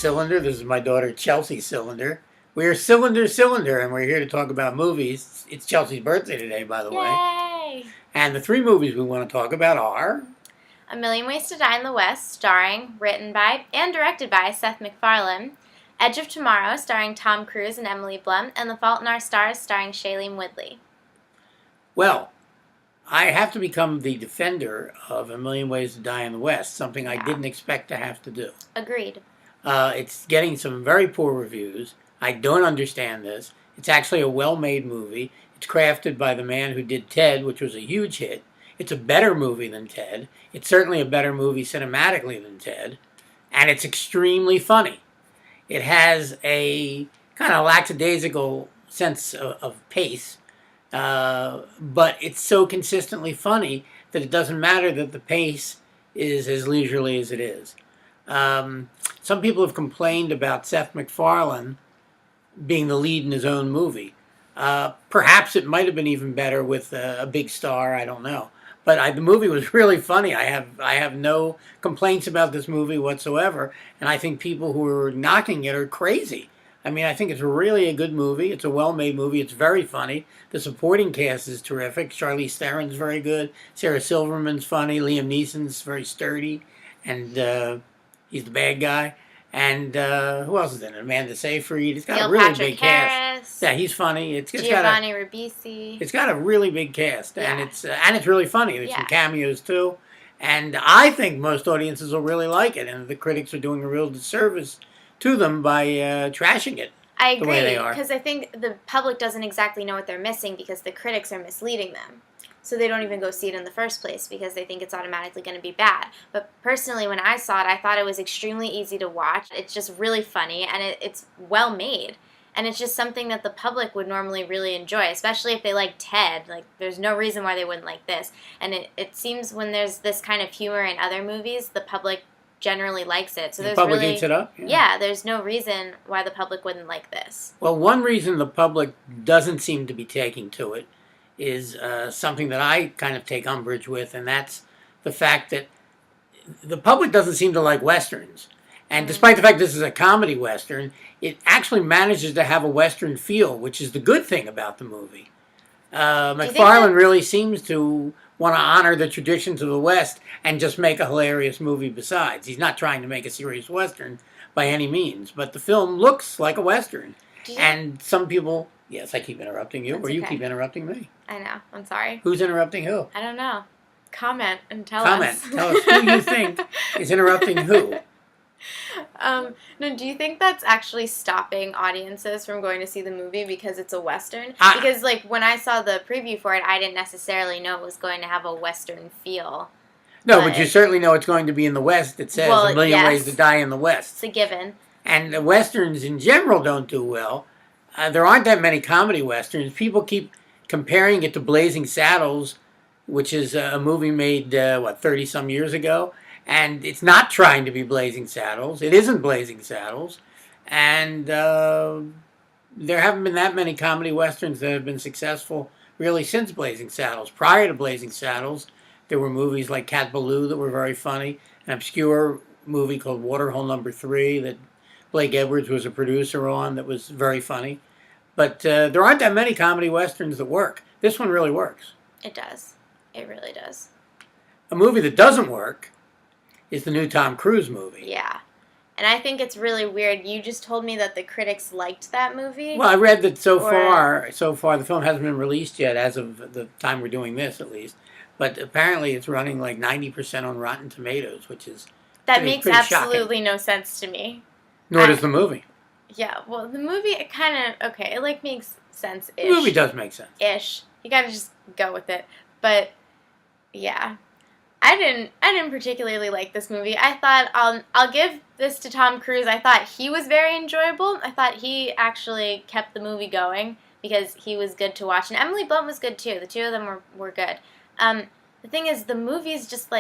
Cylinder. This is my daughter Chelsea Cylinder. We're Cylinder, and we're here to talk about movies. It's Chelsea's birthday today, by the way. Yay! And the three movies we want to talk about are... A Million Ways to Die in the West, starring, written by, and directed by Seth MacFarlane. Edge of Tomorrow, starring Tom Cruise and Emily Blunt. And The Fault in Our Stars, starring Shailene Woodley. Well, I have to become the defender of A Million Ways to Die in the West, something I didn't expect to have to do. Agreed. It's getting some very poor reviews. I don't understand this. It's actually a well-made movie. It's crafted by the man who did Ted, which was a huge hit. It's a better movie than Ted. It's certainly a better movie cinematically than Ted. And it's extremely funny. It has a kind of lackadaisical sense of pace. But it's so consistently funny that it doesn't matter that the pace is as leisurely as it is. Some people have complained about Seth MacFarlane being the lead in his own movie. Perhaps it might have been even better with a big star. I don't know. But the movie was really funny. I have no complaints about this movie whatsoever. And I think people who are knocking it are crazy. I mean, I think it's really a good movie. It's a well-made movie. It's very funny. The supporting cast is terrific. Charlize Theron's very good. Sarah Silverman's funny. Liam Neeson's very sturdy. And he's the bad guy. And who else is in it? Amanda Seyfried. It's got Neil a really Patrick big Harris. cast. Yeah, he's funny. Giovanni Ribisi. It's got a really big cast, and Yeah. it's really funny. There's some cameos too, and I think most audiences will really like it. And the critics are doing a real disservice to them by trashing it. I agree, the way they are. because I think the public doesn't exactly know what they're missing because the critics are misleading them. So they don't even go see it in the first place because they think it's automatically going to be bad. But personally, when I saw it, I thought it was extremely easy to watch. It's just really funny, and it's well made. And it's just something that the public would normally really enjoy, especially if they like Ted. Like, there's no reason why they wouldn't like this. And it seems when there's this kind of humor in other movies, the public generally likes it. So The there's public really, eats it up? Yeah, there's no reason why the public wouldn't like this. Well, one reason the public doesn't seem to be taking to it is something that I kind of take umbrage with, and that's the fact that the public doesn't seem to like Westerns. And despite the fact this is a comedy Western, it actually manages to have a Western feel, which is the good thing about the movie. MacFarlane really seems to want to honor the traditions of the West and just make a hilarious movie besides. He's not trying to make a serious Western by any means, but the film looks like a Western. And some people... Yes, I keep interrupting you, or you keep interrupting me. I know. I'm sorry. Who's interrupting who? I don't know. Comment and tell us. Tell us who you think is interrupting who. No, do you think that's actually stopping audiences from going to see the movie because it's a Western? Because, like, when I saw the preview for it, I didn't necessarily know it was going to have a Western feel. No, but you certainly know it's going to be in the West. It says A Million Ways to Die in the West. It's a given. And the Westerns in general don't do well. There aren't that many comedy Westerns. People keep comparing it to Blazing Saddles, which is a movie made, 30-some years ago. And it's not trying to be Blazing Saddles. It isn't Blazing Saddles. And there haven't been that many comedy Westerns that have been successful really since Blazing Saddles. Prior to Blazing Saddles, there were movies like Cat Ballou that were very funny. An obscure movie called Waterhole Number 3 that Blake Edwards was a producer on that was very funny. But there aren't that many comedy Westerns that work. This one really works. It does. It really does. A movie that doesn't work is the new Tom Cruise movie. Yeah. And I think it's really weird. You just told me that the critics liked that movie. Well, I read that so far the film hasn't been released yet, as of the time we're doing this at least. But apparently it's running like 90% on Rotten Tomatoes, which is makes absolutely no sense to me. Nor does the movie. Yeah, well, the movie, it kind of, it like makes sense-ish. The movie does make sense. Ish. You gotta just go with it. But, yeah. I didn't particularly like this movie. I thought, I'll give this to Tom Cruise. I thought he was very enjoyable. I thought he actually kept the movie going because he was good to watch. And Emily Blunt was good, too. The two of them were good. The thing is, the movie's just,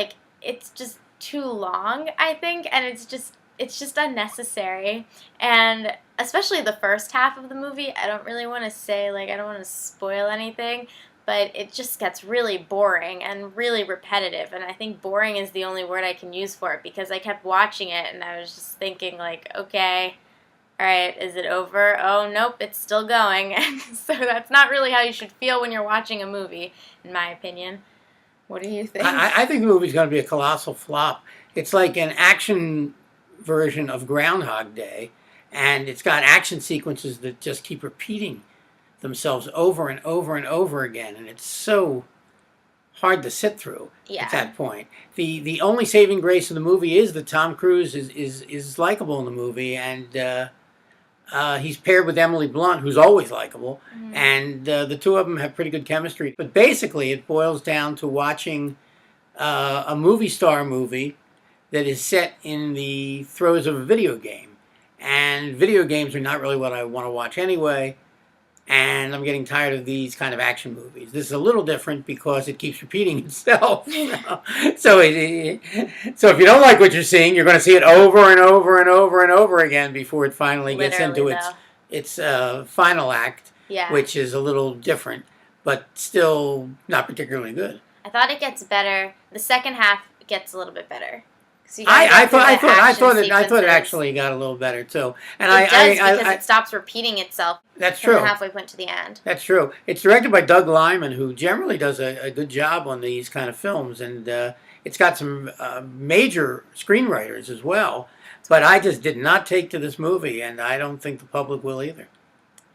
it's just too long, I think, and it's just unnecessary. And especially the first half of the movie, I don't really want to say, I don't want to spoil anything, but it just gets really boring and really repetitive. And I think boring is the only word I can use for it, because I kept watching it and I was just thinking, like, okay, all right, is it over? Oh, nope, it's still going. And so that's not really how you should feel when you're watching a movie, in my opinion. What do you think? I think the movie's going to be a colossal flop. It's like an action version of Groundhog Day, and it's got action sequences that just keep repeating themselves over and over and over again, and it's so hard to sit through Yeah. at that point. The only saving grace of the movie is that Tom Cruise is likable in the movie, and he's paired with Emily Blunt, who's always likable, and the two of them have pretty good chemistry. But basically, it boils down to watching a movie star movie that is set in the throes of a video game. And video games are not really what I want to watch anyway, and I'm getting tired of these kind of action movies. This is a little different because it keeps repeating itself. So if you don't like what you're seeing, you're going to see it over and over and over and over again before it finally gets into its final act, Yeah. which is a little different, but still not particularly good. I thought it gets better. The second half gets a little bit better. So I thought it actually got a little better too, and it does because it stops repeating itself. That's from true. The halfway point to the end. That's true. It's directed by Doug Liman, who generally does a good job on these kind of films, and it's got some major screenwriters as well. But I just did not take to this movie, and I don't think the public will either.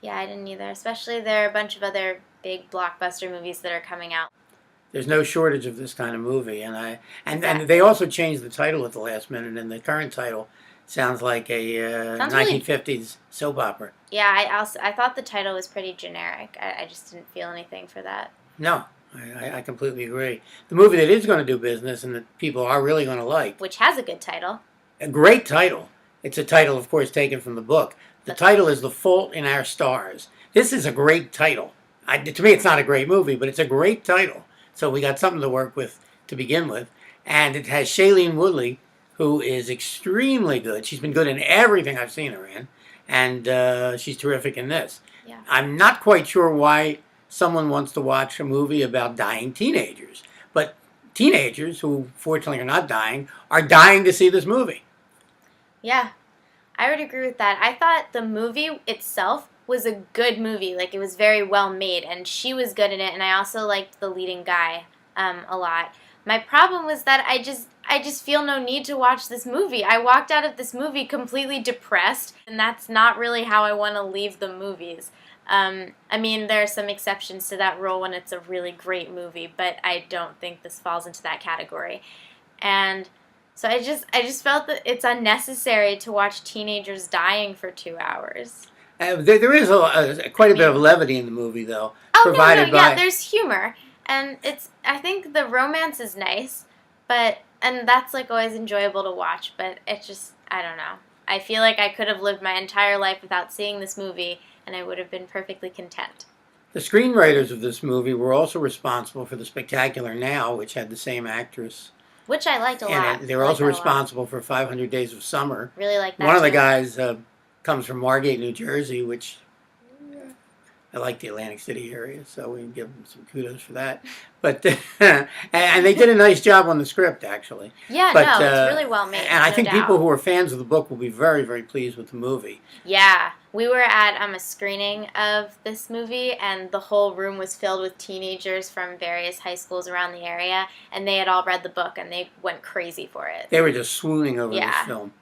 Yeah, I didn't either. Especially there are a bunch of other big blockbuster movies that are coming out. There's no shortage of this kind of movie, and they also changed the title at the last minute, and the current title sounds like a 1950s soap opera. Yeah, I thought the title was pretty generic. I just didn't feel anything for that. No, I completely agree. The movie that is going to do business and that people are really going to like, which has a good title. A great title. It's a title, of course, taken from the book. The title is The Fault in Our Stars. This is a great title. To me, it's not a great movie, but it's a great title. So we got something to work with to begin with. And it has Shailene Woodley, who is extremely good. She's been good in everything I've seen her in. And she's terrific in this. Yeah. I'm not quite sure why someone wants to watch a movie about dying teenagers. But teenagers, who fortunately are not dying, are dying to see this movie. Yeah, I would agree with that. I thought the movie itself was a good movie. Like, it was very well made, and she was good in it, and I also liked the leading guy a lot. My problem was that I just feel no need to watch this movie. I walked out of this movie completely depressed, and that's not really how I want to leave the movies. I mean, there are some exceptions to that rule when it's a really great movie, but I don't think this falls into that category. And so I just felt that it's unnecessary to watch teenagers dying for 2 hours. There is quite a bit of levity in the movie, though. Oh, yeah, there's humor. And I think the romance is nice, and that's like always enjoyable to watch, but it just, I don't know. I feel like I could have lived my entire life without seeing this movie, and I would have been perfectly content. The screenwriters of this movie were also responsible for The Spectacular Now, which had the same actress. Which I liked a lot. They were also responsible for 500 Days of Summer. Really like that. One of the guys comes from Margate, New Jersey, which I like the Atlantic City area, so we can give them some kudos for that. But and they did a nice job on the script, actually. Yeah, but, it's really well made. And I think people who are fans of the book will be very, very pleased with the movie. Yeah, we were at a screening of this movie, and the whole room was filled with teenagers from various high schools around the area, and they had all read the book, and they went crazy for it. They were just swooning over this film.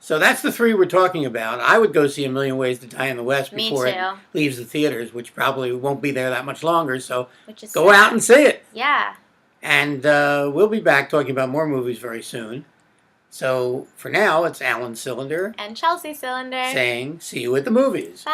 So that's the three we're talking about. I would go see A Million Ways to Die in the West before it leaves the theaters, which probably won't be there that much longer. So go out and see it. Yeah. And we'll be back talking about more movies very soon. So for now, it's Alan Cylinder. And Chelsea Cylinder. Saying, see you at the movies. Bye.